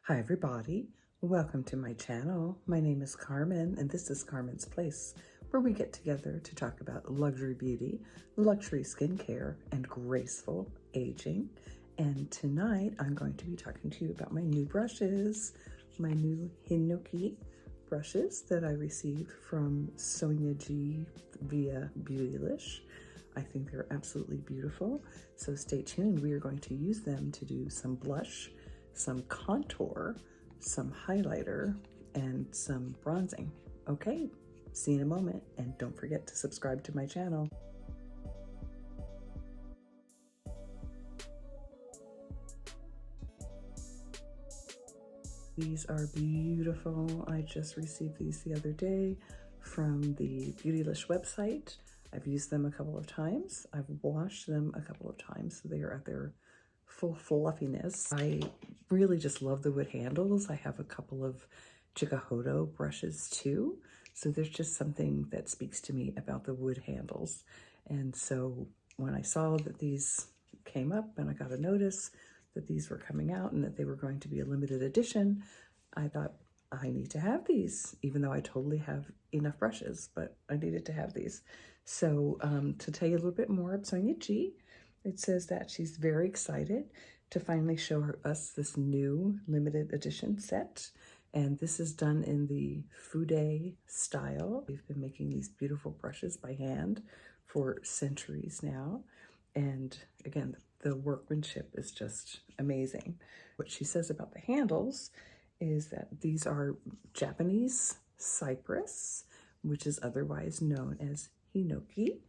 Hi everybody, welcome to my channel. My name is Carmen and this is Carmen's Place, where we get together to talk about luxury beauty, luxury skincare, and graceful aging. And tonight I'm going to be talking to you about my new brushes, my new Hinoki brushes that I received from Sonia G via Beautylish. I think they're absolutely beautiful, so stay tuned. We are going to use them to do some blush, some contour, some highlighter, and some bronzing. Okay, see you in a moment, and don't forget to subscribe to my channel. These are beautiful. I just received these the other day from the Beautylish website. I've used them a couple of times. I've washed them a couple of times, so they are at their full fluffiness. I really just love the wood handles. I have a couple of Chikuhodo brushes too. So there's just something that speaks to me about the wood handles. And so when I saw that these came up and I got a notice that these were coming out and that they were going to be a limited edition, I thought, I need to have these, even though I totally have enough brushes, but I needed to have these. So to tell you a little bit more of Sonia G, it says that she's very excited to finally show us this new limited edition set. And this is done in the Fude style. We've been making these beautiful brushes by hand for centuries now. And again, the workmanship is just amazing. What she says about the handles is that these are Japanese cypress, which is otherwise known as Hinoki,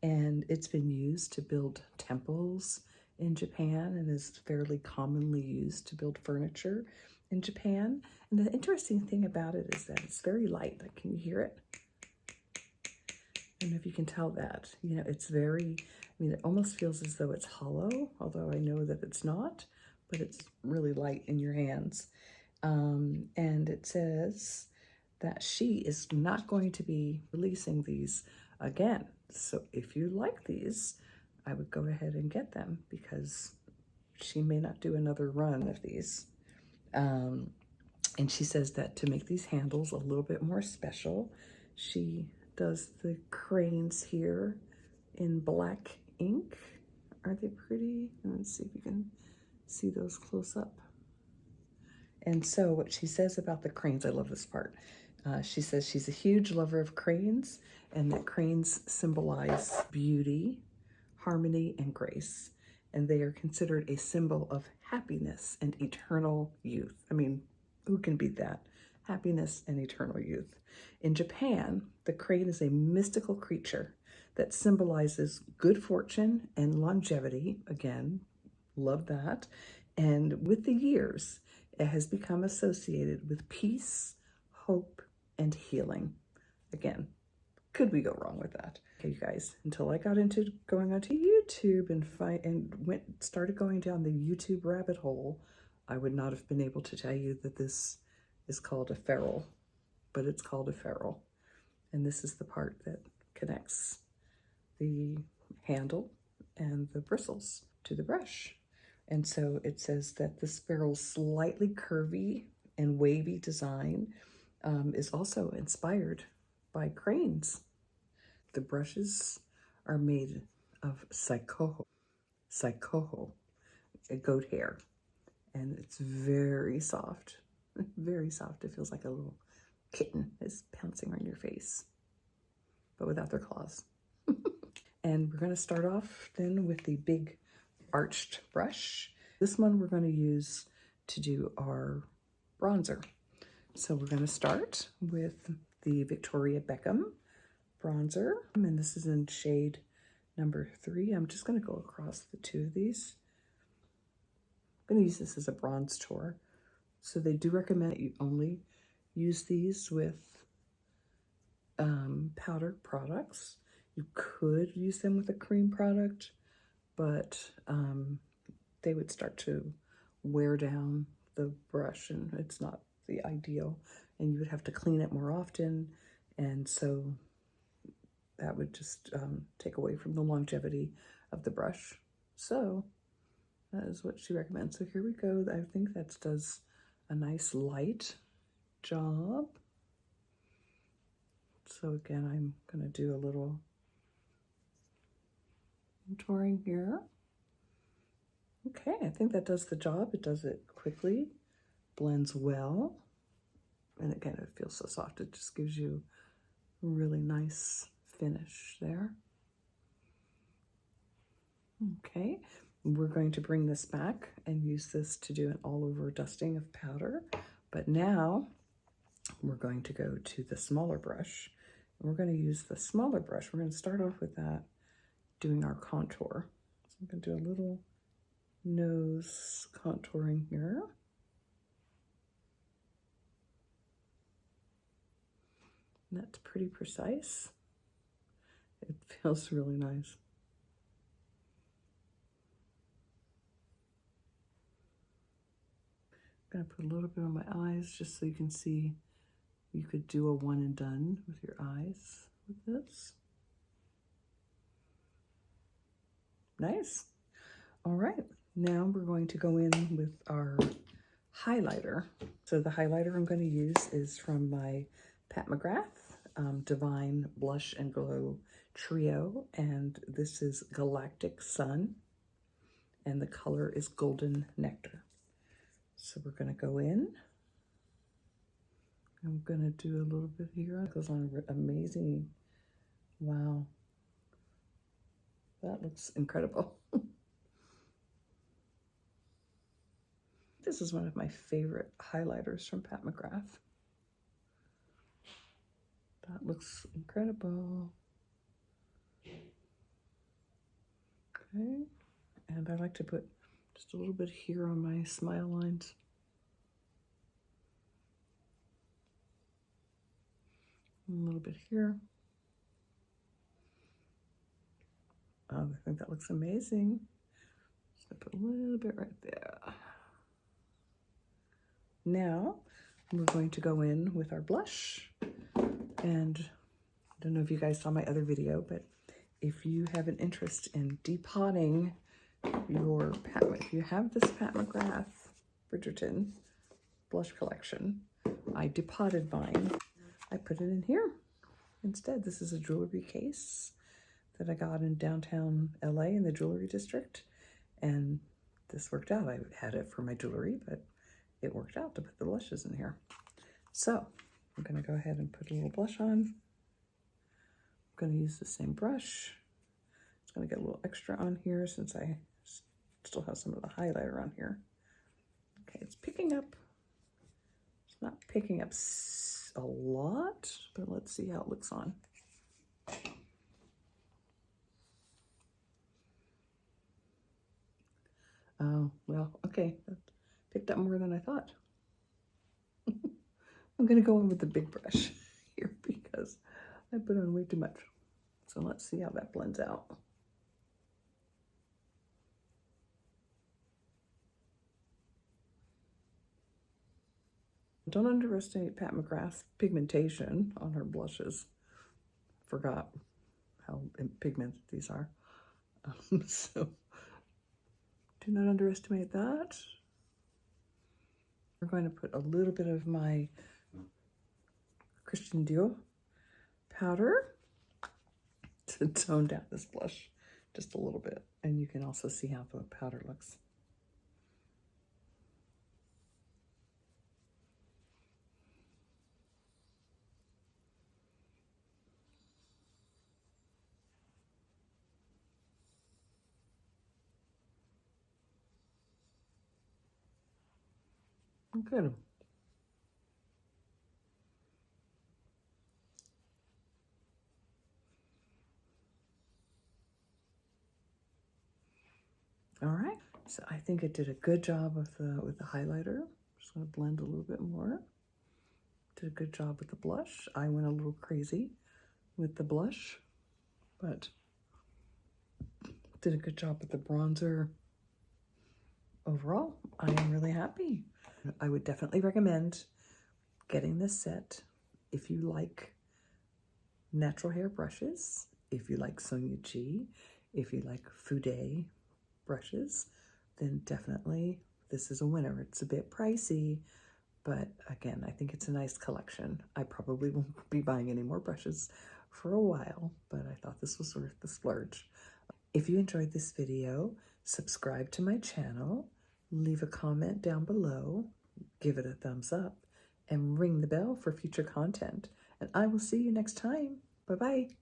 and it's been used to build temples in Japan and is fairly commonly used to build furniture in Japan. And the interesting thing about it is that it's very light. Like, can you hear it? I don't know if you can tell that. You know, it's very, I mean, it almost feels as though it's hollow, although I know that it's not, but it's really light in your hands. And it says that she is not going to be releasing these again. So if you like these, I would go ahead and get them because she may not do another run of these. And she says that to make these handles a little bit more special, she does the cranes here in black ink. Aren't they pretty? Let's see if you can see those close up. And so what she says about the cranes, I love this part. She says she's a huge lover of cranes and that cranes symbolize beauty, harmony, and grace. And they are considered a symbol of happiness and eternal youth. I mean, who can beat that? Happiness and eternal youth. In Japan, the crane is a mystical creature that symbolizes good fortune and longevity. Again, love that. And with the years, it has become associated with peace, hope, and healing. Again, could we go wrong with that? Okay, you guys, until I got into going onto YouTube and started going down the YouTube rabbit hole, I would not have been able to tell you that this is called a ferrule, but it's called a ferrule. And this is the part that connects the handle and the bristles to the brush. And so it says that the ferrule's slightly curvy and wavy design is also inspired by cranes. The brushes are made of Saikoho, a goat hair, and it's very soft, very soft. It feels like a little kitten is pouncing on your face, but without their claws. And we're going to start off then with the big arched brush. This one we're going to use to do our bronzer. So we're going to start with the Victoria Beckham bronzer, and this is in shade number 3. I'm just going to go across the two of these. I'm going to use this as a bronze tour. So they do recommend that you only use these with powder products. You could use them with a cream product, but they would start to wear down the brush and it's not the ideal, and you would have to clean it more often, and so that would just take away from the longevity of the brush. So that is what she recommends. So here we go. I think that does a nice light job. So again, I'm going to do a little contouring here. Okay, I think that does the job. It does it quickly, blends well, and again, it feels so soft. It just gives you a really nice finish there. Okay, we're going to bring this back and use this to do an all-over dusting of powder, but now we're going to go to the smaller brush, and we're going to use the smaller brush. We're going to start off with that, doing our contour. So I'm going to do a little nose contouring here. And that's pretty precise. It feels really nice. I'm going to put a little bit on my eyes just so you can see. You could do a one and done with your eyes with this. Nice. All right, now we're going to go in with our highlighter. So the highlighter I'm going to use is from my Pat McGrath Divine Blush and Glow Trio, and this is Galactic Sun, and the color is Golden Nectar. So we're going to go in. I'm going to do a little bit here. It goes on amazing. Wow. That looks incredible. This is one of my favorite highlighters from Pat McGrath. That looks incredible. Okay. And I like to put just a little bit here on my smile lines. A little bit here. I think that looks amazing. Just gonna put a little bit right there. Now we're going to go in with our blush. And I don't know if you guys saw my other video, but if you have an interest in depotting your Pat, if you have this Pat McGrath Bridgerton blush collection, I depotted mine. I put it in here instead. This is a jewelry case that I got in downtown LA in the jewelry district, and this worked out. I had it for my jewelry, but it worked out to put the blushes in here. So I'm going to go ahead and put a little blush on. I'm going to use the same brush. It's going to get a little extra on here since I still have some of the highlighter on here. Okay, it's picking up. It's not picking up a lot, but let's see how it looks on. Oh, well, okay. That picked up more than I thought. I'm going to go in with the big brush here because I put on way too much. So let's see how that blends out. Don't underestimate Pat McGrath's pigmentation on her blushes. Forgot how pigmented these are. So do not underestimate that. We're going to put a little bit of my Christian Dior powder to tone down this blush just a little bit. And you can also see how the powder looks. Good. All right, so I think it did a good job with the highlighter. Just gonna blend a little bit more. Did a good job with the blush. I went a little crazy with the blush, but did a good job with the bronzer. Overall, I am really happy. I would definitely recommend getting this set if you like natural hair brushes, if you like Sonia G, if you like Fude brushes, then definitely this is a winner. It's a bit pricey, But again, I think it's a nice collection. I probably won't be buying any more brushes for a while, but I thought this was worth the splurge. If you enjoyed this video, subscribe to my channel, leave a comment down below, give it a thumbs up, and ring the bell for future content. And I will see you next time. Bye-bye.